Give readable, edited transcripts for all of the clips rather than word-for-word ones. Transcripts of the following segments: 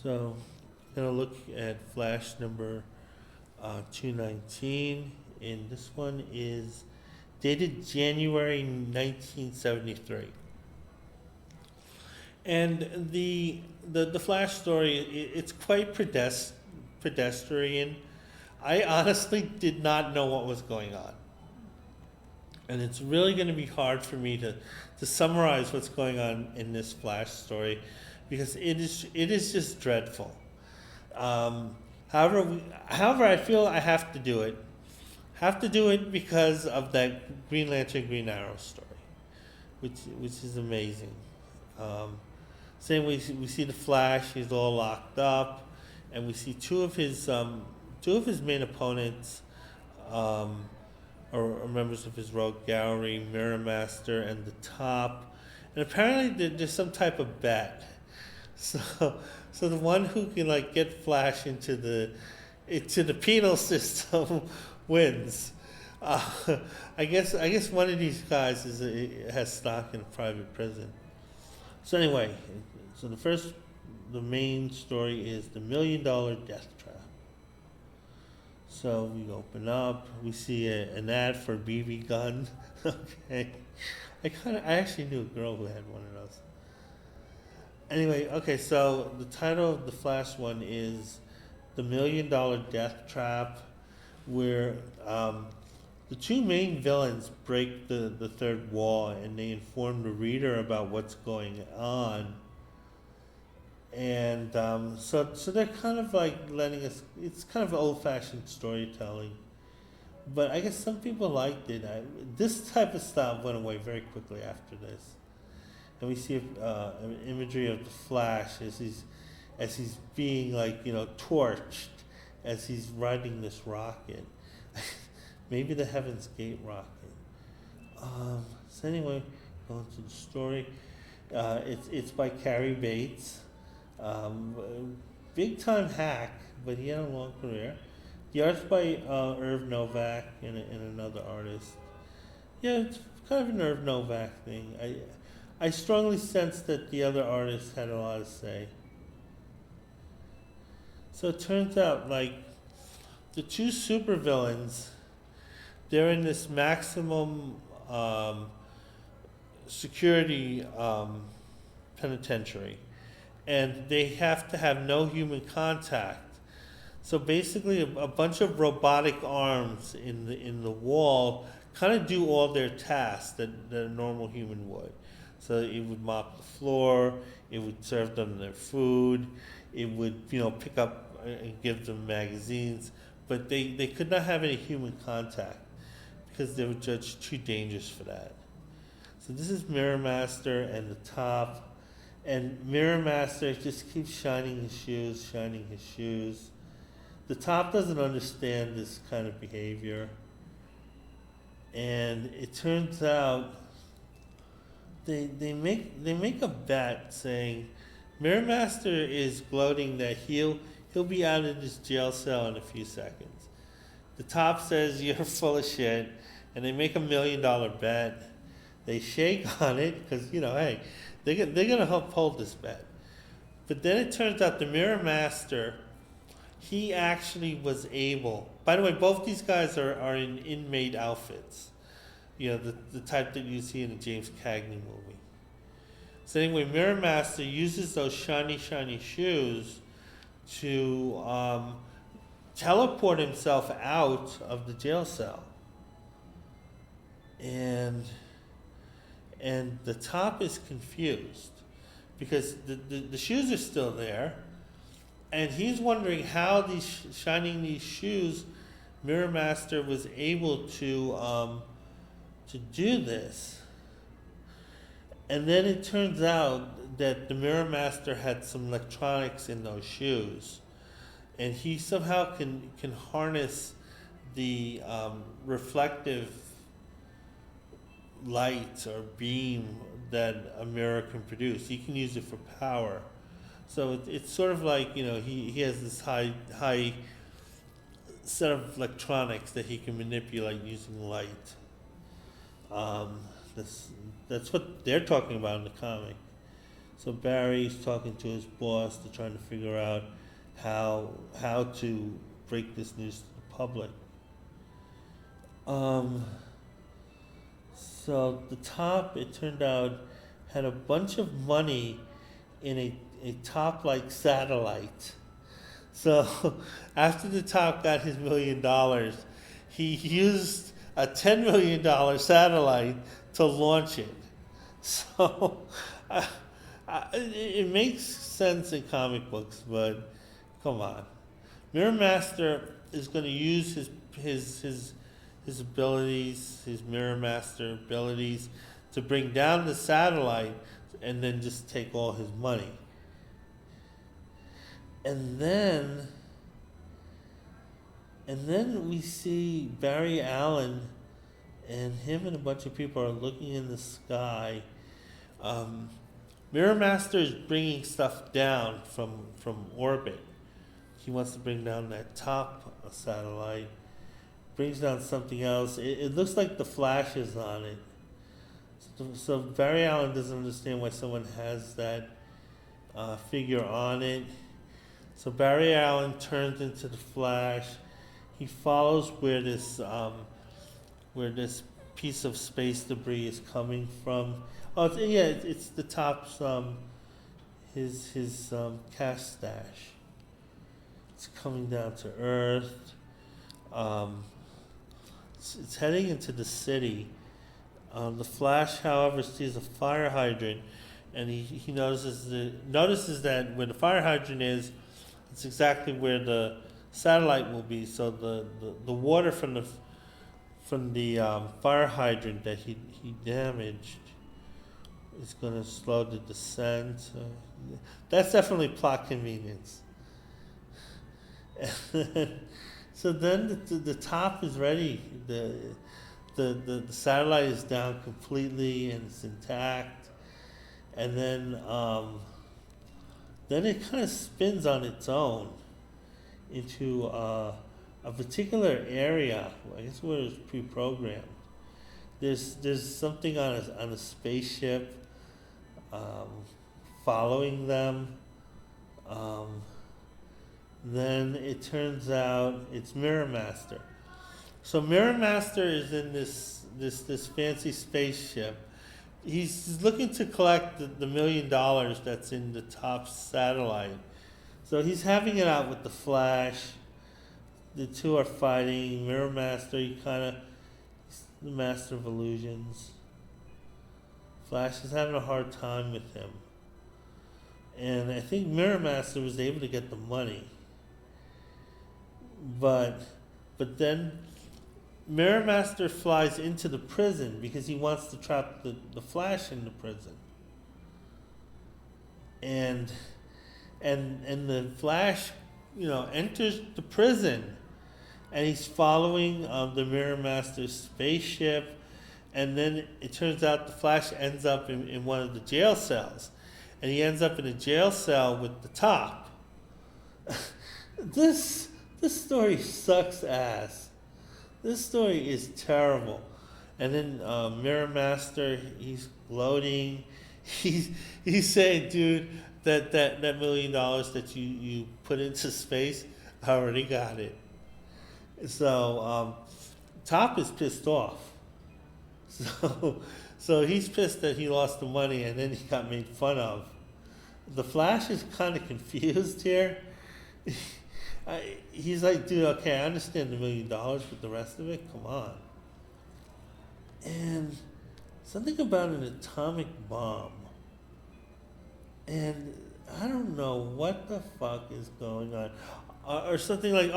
So, gonna look at Flash number 219, and this one is dated January 1973. And the Flash story, it's quite pedestrian. I honestly did not know what was going on. And it's really going to be hard for me to summarize what's going on in this Flash story because it is just dreadful. However, I feel I have to do it. Have to do it because of that Green Lantern Green Arrow story, which is amazing. Same way we see the Flash, he's all locked up, and we see two of his main opponents, or members of his rogue gallery, Mirror Master and the Top, and apparently there's some type of bet. So the one who can get Flash into the penal system wins. I guess one of these guys has stock in a private prison. So anyway, the main story is the $1 Million Death Trap. So we open up, we see an ad for a BB gun. Okay, I actually knew a girl who had one of those. Anyway, okay, so the title of the Flash one is the $1 Million Death Trap, where the two main villains break the third wall and they inform the reader about what's going on. And so they're kind of letting us, it's kind of old-fashioned storytelling. But I guess some people liked it. This type of style went away very quickly after this. And we see an imagery of the Flash as he's being torched as he's riding this rocket. Maybe the Heaven's Gate rocket. So anyway, going to the story. It's by Cary Bates. Big time hack, but he had a long career. The art's by Irv Novak and another artist. Yeah, it's kind of an Irv Novak thing. I strongly sense that the other artists had a lot to say. So it turns out the two supervillains, they're in this maximum security penitentiary, and they have to have no human contact. So basically, a bunch of robotic arms in the wall kind of do all their tasks that a normal human would. So it would mop the floor, it would serve them their food, it would pick up and give them magazines, but they could not have any human contact because they were judged too dangerous for that. So this is Mirror Master and the Top, and Mirror Master just keeps shining his shoes. The Top doesn't understand this kind of behavior, and it turns out they make a bet saying Mirror Master is gloating that he'll be out of this jail cell in a few seconds. The Top says you're full of shit, and they make $1 million bet. They shake on it because hey, they're gonna uphold this bet. But then it turns out the Mirror Master, he actually was able. By the way, both these guys are in inmate outfits. The type that you see in the James Cagney movie. So anyway, Mirror Master uses those shiny shoes to teleport himself out of the jail cell. And the Top is confused because the shoes are still there, and he's wondering how shining these shoes, Mirror Master was able to do this. And then it turns out that the Mirror Master had some electronics in those shoes, and he somehow can harness the reflective light or beam that a mirror can produce. He can use it for power. So it's sort of he has this high set of electronics that he can manipulate using light. That's what they're talking about in the comic. So Barry's talking to his boss to trying to figure out how to break this news to the public. So the top, it turned out, had a bunch of money in a top-like satellite. So after the top got his $1 million, he used a $10 million satellite to launch it. So it makes sense in comic books, but come on. Mirror Master is going to use his abilities, his Mirror Master abilities, to bring down the satellite and then just take all his money. And then we see Barry Allen, and him and a bunch of people are looking in the sky. Mirror Master is bringing stuff down from orbit. He wants to bring down that top satellite. Brings down something else. It looks like the Flash is on it. So Barry Allen doesn't understand why someone has that figure on it. So Barry Allen turns into the Flash. He follows where this piece of space debris is coming from. Oh, it's the top's his cash stash. It's coming down to Earth. It's heading into the city. The Flash, however, sees a fire hydrant, and he notices that where the fire hydrant is, it's exactly where the satellite will be. So the water from the fire hydrant that he damaged is going to slow the descent. That's definitely plot convenience. So then the top is ready. The satellite is down completely and it's intact, and then it kind of spins on its own into a particular area. I guess where it's pre-programmed. There's something on a spaceship following them. Then it turns out it's Mirror Master. So Mirror Master is in this fancy spaceship. He's looking to collect the $1 million that's in the top satellite. So he's having it out with the Flash. The two are fighting. Mirror Master, he's the master of illusions. Flash is having a hard time with him. And I think Mirror Master was able to get the money. But then Mirror Master flies into the prison because he wants to trap the Flash in the prison. And the Flash, enters the prison, and he's following the Mirror Master's spaceship, and then it turns out the Flash ends up in one of the jail cells, and he ends up in a jail cell with the top. This story sucks ass. This story is terrible. And then Mirror Master, he's gloating. He's saying, dude, that $1 million that you put into space, I already got it. So Top is pissed off. So he's pissed that he lost the money and then he got made fun of. The Flash is kind of confused here. He's like, dude, okay, I understand the $1 million, but the rest of it, come on. And something about an atomic bomb. And I don't know what the fuck is going on. Or something like,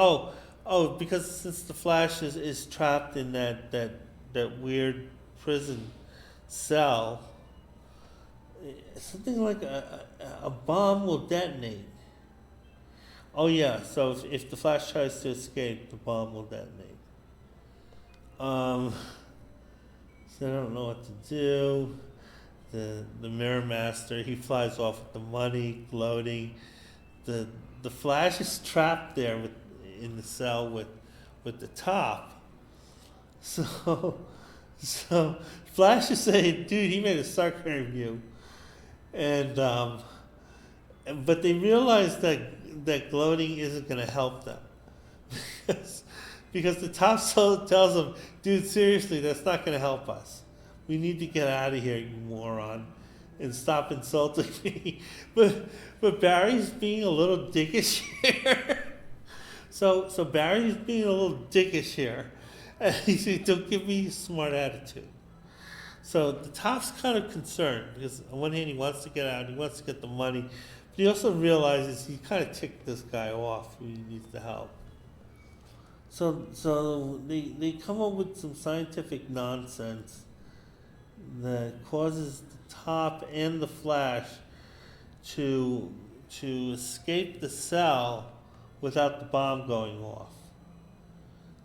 because since the Flash is trapped in that weird prison cell, something like a bomb will detonate. Oh yeah, so if the Flash tries to escape, the bomb will detonate. So I don't know what to do. The Mirror Master, he flies off with the money, gloating. The Flash is trapped there in the cell with the Top. So Flash is saying, dude, he made a Stark review. and but they realize that gloating isn't going to help them because, because the top soul tells them, dude, seriously, that's not going to help us. We need to get out of here, you moron, and stop insulting me. But Barry's being a little dickish here. So Barry's being a little dickish here. And he said, don't give me a smart attitude. So the top's kind of concerned because on one hand he wants to get out, he wants to get the money, but he also realizes he kind of ticked this guy off who he needs to help. So they come up with some scientific nonsense that causes the top and the Flash to escape the cell without the bomb going off.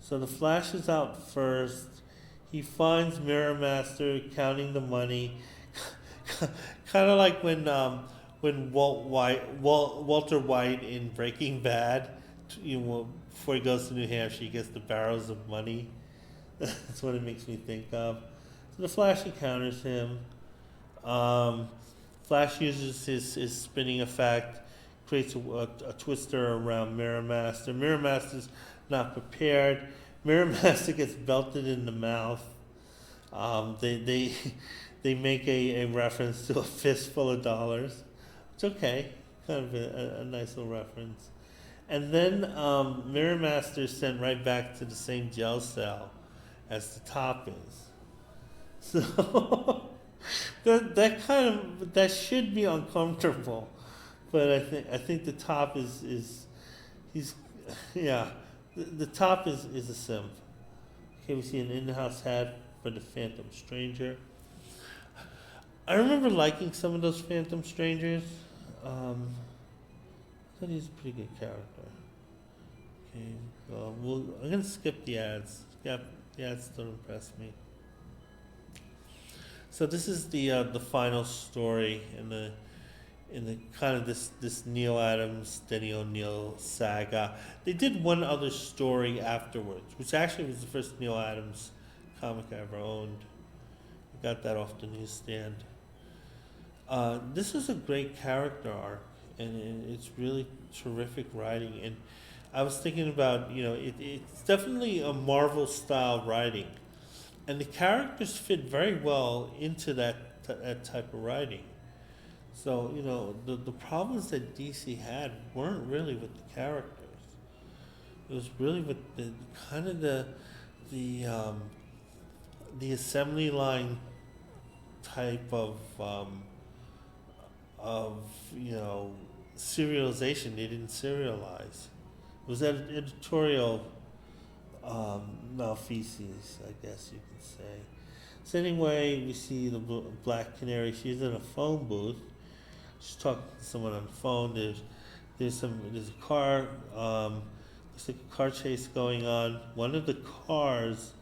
So the Flash is out first. He finds Mirror Master counting the money, kind of like when Walter White in Breaking Bad, before he goes to New Hampshire, he gets the barrels of money. That's what it makes me think of. So the Flash encounters him. Flash uses his spinning effect, creates a twister around Mirror Master. Mirror Master's not prepared. Mirror Master gets belted in the mouth. They make a reference to a fistful of dollars. It's okay, kind of a nice little reference. And then Mirror Master is sent right back to the same jail cell as the top is. So that should be uncomfortable, but I think the top is the top is a simp. Okay, we see an in-house hat for the Phantom Stranger. I remember liking some of those Phantom Strangers. I thought he's a pretty good character. Okay, I'm gonna skip the ads. Yeah, the ads don't impress me. So this is the final story in the kind of this Neal Adams, Denny O'Neal saga. They did one other story afterwards, which actually was the first Neal Adams comic I ever owned. I got that off the newsstand. This is a great character arc, and it's really terrific writing. And I was thinking about, it's definitely a Marvel style writing, and the characters fit very well into that type of writing. So, the problems that DC had weren't really with the characters. It was really with the assembly line type of serialization. They didn't serialize. It was editorial malfeasance, I guess you could say. So anyway, we see the Black Canary. She's in a phone booth. She's talking to someone on the phone. There's a car. There's like a car chase going on. One of the cars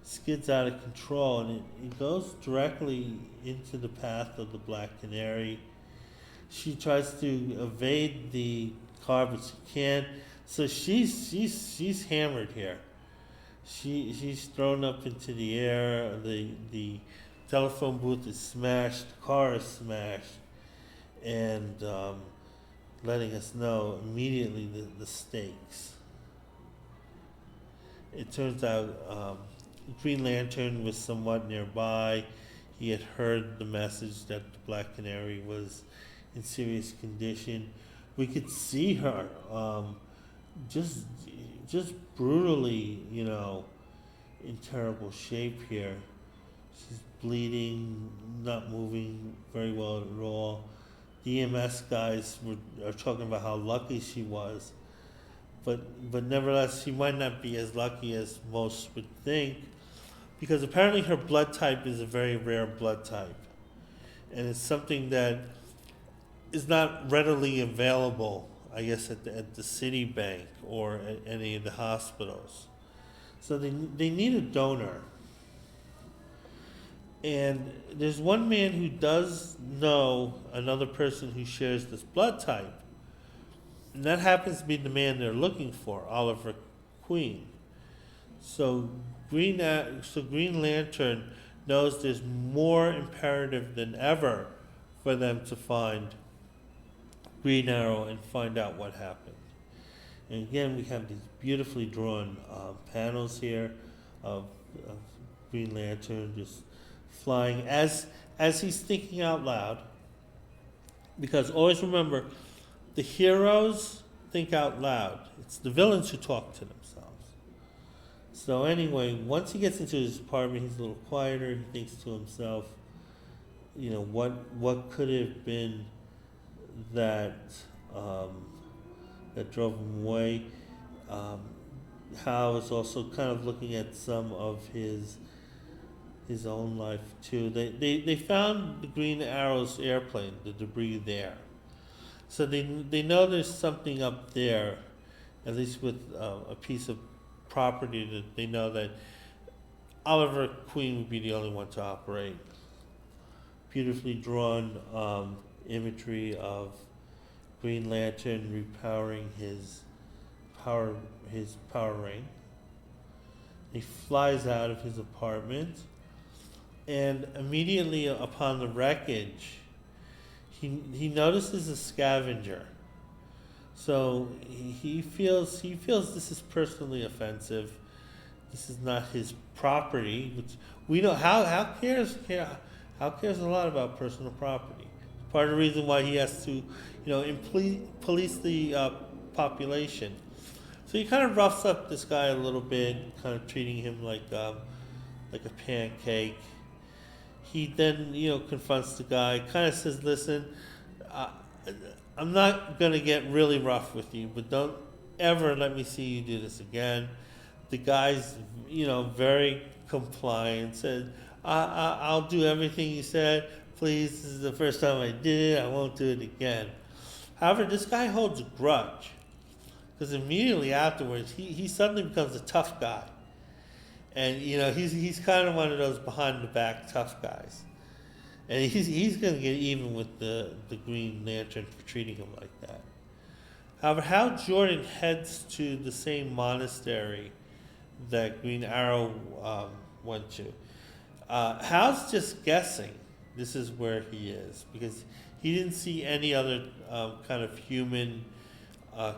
skids out of control, and it goes directly into the path of the Black Canary. She tries to evade the car, but she can't. So she's hammered here. She's thrown up into the air. The telephone booth is smashed. The car is smashed, and letting us know immediately the stakes. It turns out Green Lantern was somewhat nearby. He had heard the message that the Black Canary was in serious condition. We could see her just brutally, in terrible shape here. She's bleeding, not moving very well at all. The EMS guys are talking about how lucky she was, but nevertheless, she might not be as lucky as most would think, because apparently her blood type is a very rare blood type, and it's something that is not readily available, I guess, at the Citibank or at any of the hospitals. So they need a donor. And there's one man who does know another person who shares this blood type. And that happens to be the man they're looking for, Oliver Queen. So Green Lantern knows there's more imperative than ever for them to find Green Arrow and find out what happened. And again, we have these beautifully drawn panels here of Green Lantern just flying as he's thinking out loud. Because always remember, the heroes think out loud. It's the villains who talk to themselves. So anyway, once he gets into his apartment, he's a little quieter. He thinks to himself, what could have been that that drove him away. Hal is also kind of looking at some of his own life too. They found the Green Arrow's airplane, the debris there. So they know there's something up there, at least with a piece of property that they know that Oliver Queen would be the only one to operate. Beautifully drawn imagery of Green Lantern repowering his power ring. He flies out of his apartment, and immediately upon the wreckage, he notices a scavenger. So he feels this is personally offensive. This is not his property, which we know how cares a lot about personal property. Part of the reason why he has to, police the population. So he kind of roughs up this guy a little bit, kind of treating him like a pancake. He then, confronts the guy, kind of says, "Listen, I'm not going to get really rough with you, but don't ever let me see you do this again." The guy's, very compliant, said, I'll do everything you said. Please, this is the first time I did it. I won't do it again. However, this guy holds a grudge, because immediately afterwards, he suddenly becomes a tough guy. And, he's kind of one of those behind-the-back tough guys. And he's going to get even with the Green Lantern for treating him like that. However, Hal Jordan heads to the same monastery that Green Arrow went to. Hal's just guessing this is where he is, because he didn't see any other kind of human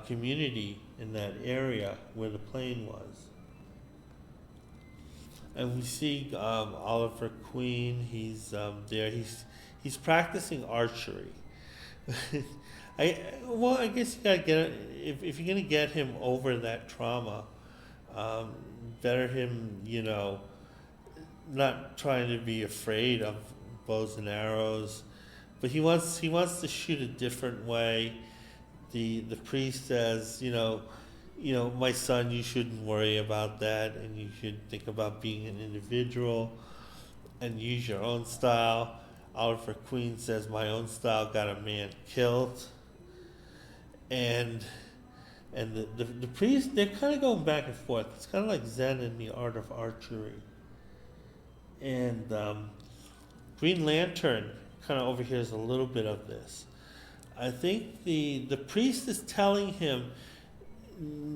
community in that area where the plane was. And we see Oliver Queen. He's there. He's practicing archery. I guess you gotta get if you're gonna get him over that trauma. Better him, not trying to be afraid of bows and arrows, but he wants to shoot a different way. The priest says, my son, you shouldn't worry about that, and you should think about being an individual and use your own style. Oliver Queen says, my own style got a man killed. And the priest, they're kind of going back and forth. It's kind of like Zen in the art of archery. And Green Lantern kind of overhears a little bit of this. I think the priest is telling him,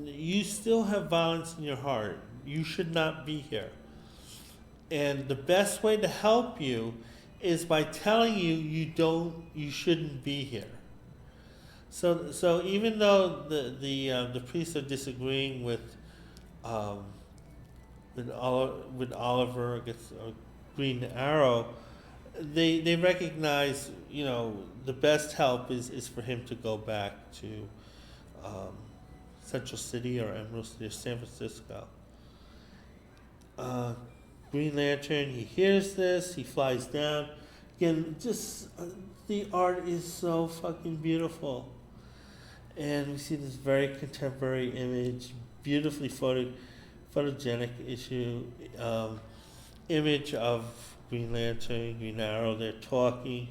you still have violence in your heart. You should not be here. And the best way to help you is by telling you you shouldn't be here. So even though the priests are disagreeing with Oliver against Green Arrow, they recognize the best help is for him to go back to Central City or Emerald City or San Francisco. Green Lantern, he hears this, he flies down. Again, just the art is so fucking beautiful. And we see this very contemporary image, beautifully photogenic image of Green Lantern, Green Arrow. They're talking.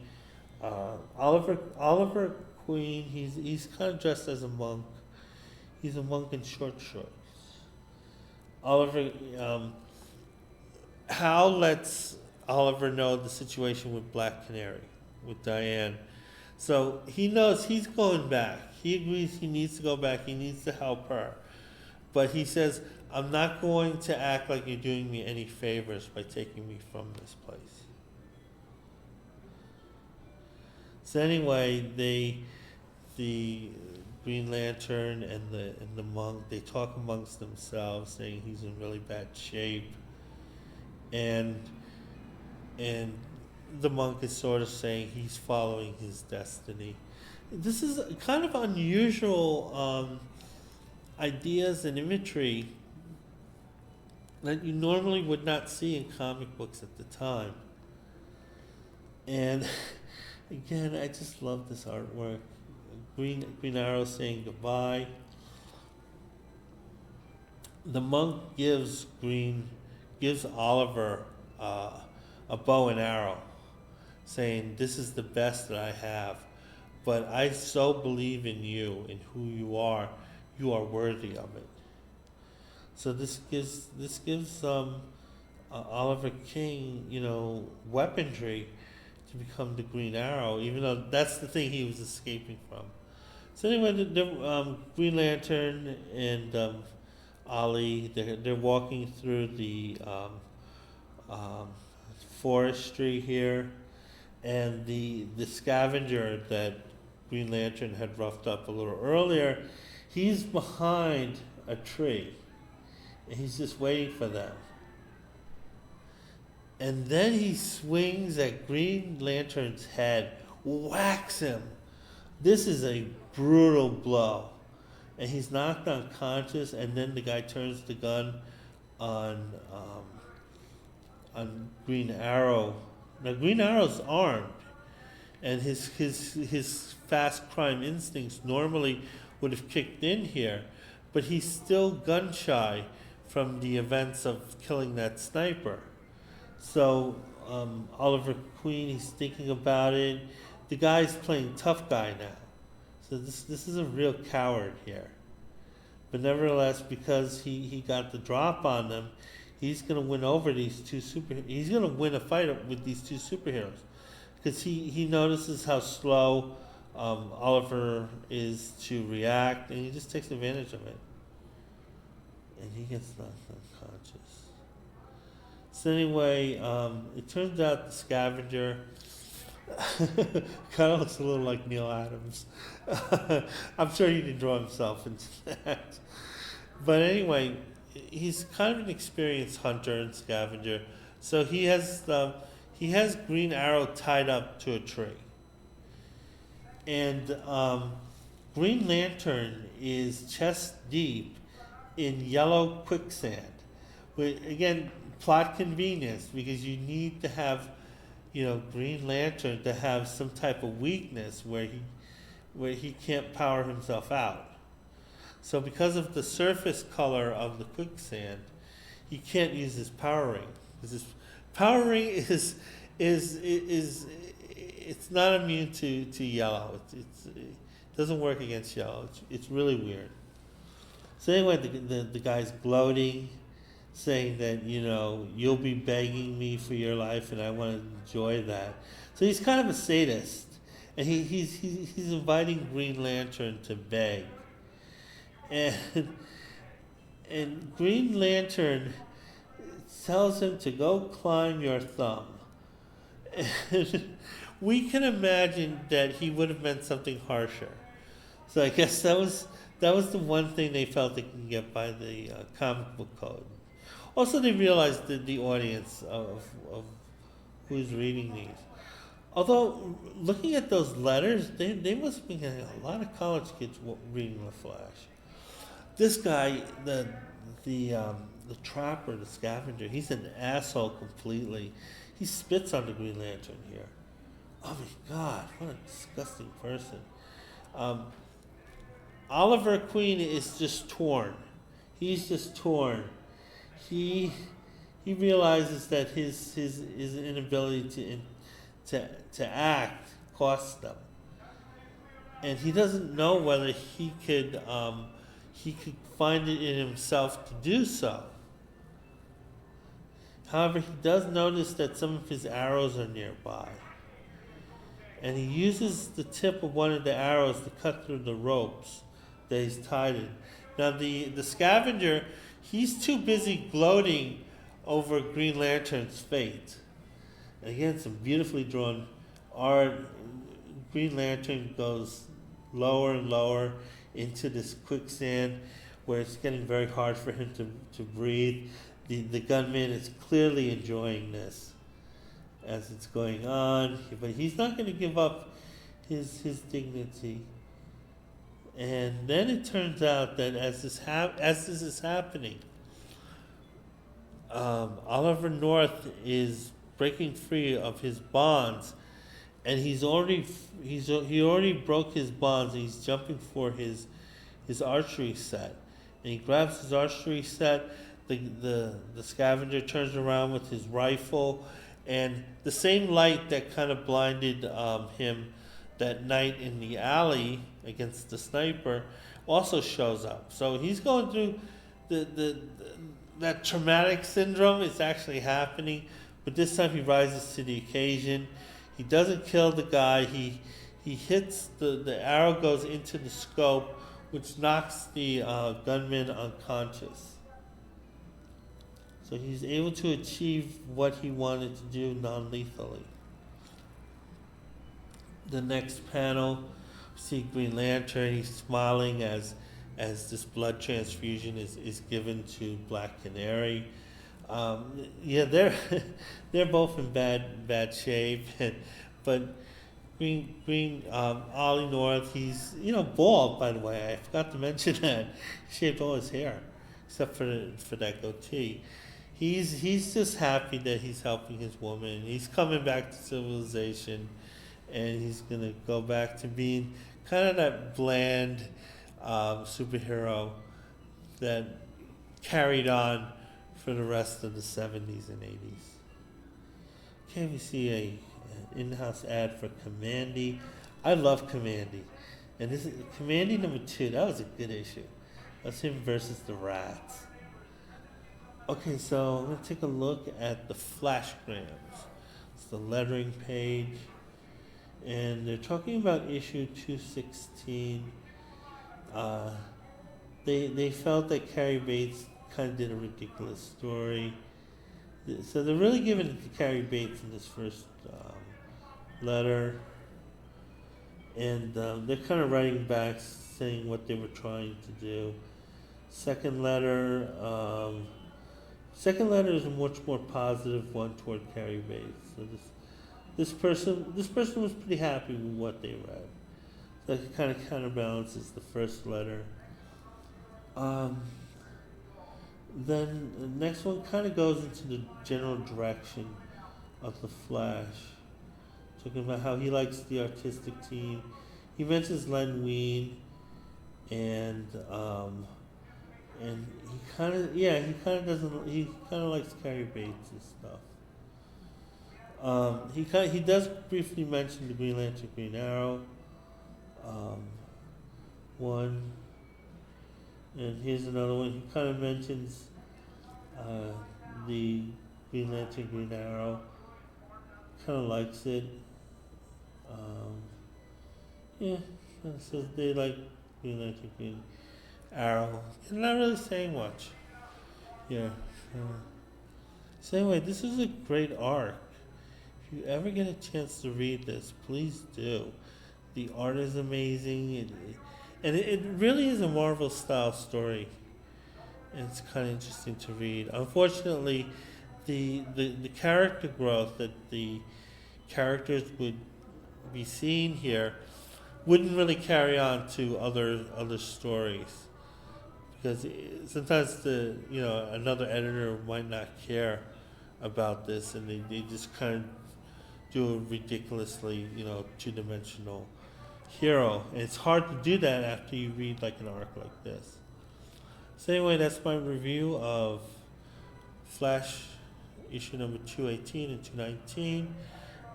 Oliver Queen, he's kind of dressed as a monk. He's a monk in short shorts. Hal lets Oliver know the situation with Black Canary, with Diane. So he knows he's going back. He agrees he needs to go back. He needs to help her. But he says, I'm not going to act like you're doing me any favors by taking me from this place. So anyway, the Green Lantern and the monk, they talk amongst themselves, saying he's in really bad shape, and and the monk is sort of saying he's following his destiny. This is kind of unusual ideas and imagery that you normally would not see in comic books at the time. And again, I just love this artwork. Green Arrow saying goodbye. The monk gives Oliver a bow and arrow, saying, "This is the best that I have, but I so believe in you, in who you are worthy of it." So this gives Oliver King, weaponry to become the Green Arrow, even though that's the thing he was escaping from. So anyway, the Green Lantern and Ollie, they're walking through the forestry here, and the scavenger that Green Lantern had roughed up a little earlier, he's behind a tree, and he's just waiting for them. And then he swings at Green Lantern's head, whacks him. This is a brutal blow. And he's knocked unconscious, and then the guy turns the gun on Green Arrow. Now Green Arrow's armed, and his fast crime instincts normally would have kicked in here, but he's still gun shy from the events of killing that sniper. So Oliver Queen, he's thinking about it. The guy's playing tough guy now. So this is a real coward here. But nevertheless, because he got the drop on them, he's going to win over these two he's going to win a fight with these two superheroes. Because he notices how slow Oliver is to react, and he just takes advantage of it. And he gets knocked unconscious. So anyway, it turns out the scavenger kind of looks a little like Neal Adams. I'm sure he didn't draw himself into that. But anyway, he's kind of an experienced hunter and scavenger. So he has Green Arrow tied up to a tree. And Green Lantern is chest deep in yellow quicksand. Again, plot convenience, because you need to have, Green Lantern to have some type of weakness where he can't power himself out. So because of the surface color of the quicksand, he can't use his power ring. Because his power ring is it's not immune to yellow. It doesn't work against yellow. It's really weird. So anyway, the guy's gloating, saying that, you'll be begging me for your life, and I want to enjoy that. So he's kind of a sadist, and he's inviting Green Lantern to beg. And Green Lantern tells him to go climb your thumb. And we can imagine that he would have meant something harsher. So I guess that was the one thing they felt they can get by the comic book code. Also, they realized that the audience of who's reading these. Although, looking at those letters, they must have been getting a lot of college kids reading The Flash. This guy, the trapper, the scavenger, he's an asshole completely. He spits on the Green Lantern here. Oh my God, what a disgusting person. Oliver Queen is just torn. He's just torn. He realizes that his inability to act costs them, and he doesn't know whether he could find it in himself to do so. However, he does notice that some of his arrows are nearby, and he uses the tip of one of the arrows to cut through the ropes that he's tied in. Now the scavenger, he's too busy gloating over Green Lantern's fate. And again, some beautifully drawn art. Green Lantern goes lower and lower into this quicksand where it's getting very hard for him to breathe. The gunman is clearly enjoying this as it's going on, but he's not going to give up his dignity. And then it turns out that as this is happening, Oliver North is breaking free of his bonds, and he already broke his bonds. And he's jumping for his archery set, and he grabs his archery set. The scavenger turns around with his rifle, and the same light that kind of blinded him that night in the alley against the sniper also shows up. So he's going through that traumatic syndrome is actually happening, but this time he rises to the occasion. He doesn't kill the guy. He hits the arrow goes into the scope, which knocks the gunman unconscious. So he's able to achieve what he wanted to do non-lethally. The next panel, see Green Lantern. He's smiling as this blood transfusion is given to Black Canary. They're they're both in bad shape, but Green Ollie North, he's bald, by the way. I forgot to mention that. He shaved all his hair except for that goatee. He's just happy that he's helping his woman. He's coming back to civilization, and he's gonna go back to being kind of that bland superhero that carried on for the rest of the 70s and 80s. Okay, we see an in-house ad for Commandy. I love Commandy. And this is Commandy number 2. That was a good issue. That's him versus the Rats. Okay, so I'm going to take a look at the flashgrams. It's the lettering page. And they're talking about issue 216. They felt that Carrie Bates kind of did a ridiculous story. So they're really giving it to Carrie Bates in this first letter. And they're kind of writing back saying what they were trying to do. Second letter is a much more positive one toward Carrie Bates. So this person was pretty happy with what they read. So it kind of counterbalances the first letter. Then the next one kind of goes into the general direction of the Flash, talking about how he likes the artistic team. He mentions Len Wein, and he kind of likes Carrie Bates and stuff. He does briefly mention the Green Lantern, Green Arrow, one, and here's another one. He kind of mentions the Green Lantern, Green Arrow. Kind of likes it. Says they like Green Lantern, Green Arrow. They're not really saying much. Yeah. So anyway, this is a great arc. If you ever get a chance to read this, please do. The art is amazing, and it really is a Marvel style story. And it's kind of interesting to read. Unfortunately, the character growth that the characters would be seeing here wouldn't really carry on to other stories, because sometimes another editor might not care about this, and they just kind of do a ridiculously two-dimensional hero, and it's hard to do that after you read like an arc like this. So anyway, that's my review of Flash issue number 218 and 219.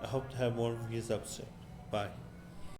I hope to have more reviews up soon. Bye.